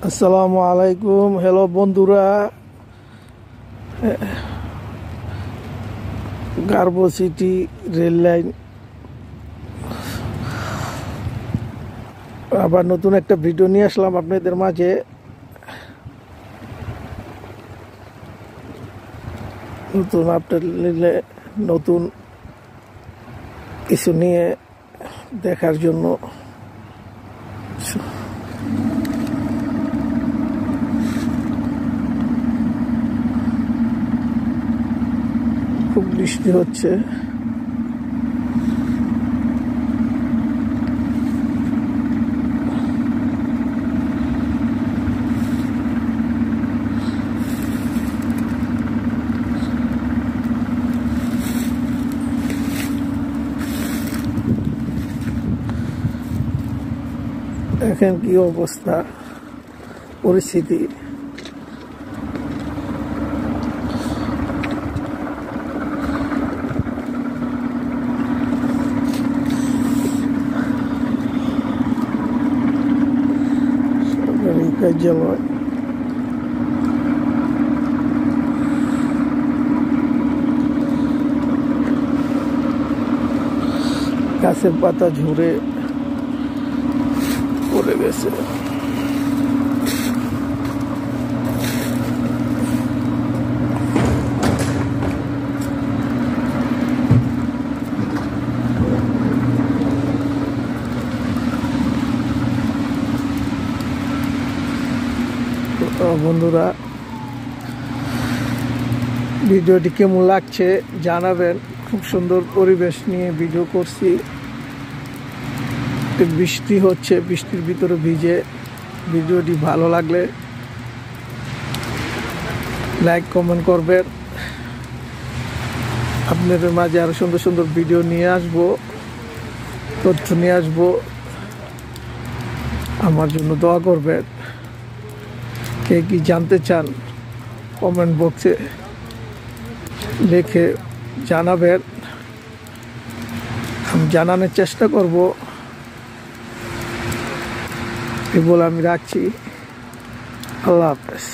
আসসালামু আলাইকুম। হ্যালো বন্ধুরা, গার্বো সিটি রেল লাইন আবার নতুন একটা ভিডিও নিয়ে আসলাম আপনাদের মাঝে। নতুন আপডেট নিলে নতুন কিছু নিয়ে দেখার জন্য। খুব বৃষ্টি হচ্ছে। দেখেন কি অবস্থা, পরিস্থিতি। সরকারি কার্যালয়, গাছের পাতা ঝরে পড়ে গেছে। বন্ধুরা, ভিডিওটি কেমন লাগছে জানাবেন। খুব সুন্দর পরিবেশ নিয়ে ভিডিও করছি। বৃষ্টি হচ্ছে, বৃষ্টির ভিতরে ভিজে। ভিডিওটি ভালো লাগলে লাইক কমেন্ট করবেন। আপনাদের মাঝে আরো সুন্দর সুন্দর ভিডিও নিয়ে আসবো, তথ্য নিয়ে আসবো। আমার জন্য দোয়া করবেন। কে কি জানতে চান কমেন্ট বক্সে লিখে জানাবেন, আমি জানানোর চেষ্টা করব। এই বলে আমি রাখছি। আল্লাহ হাফেজ।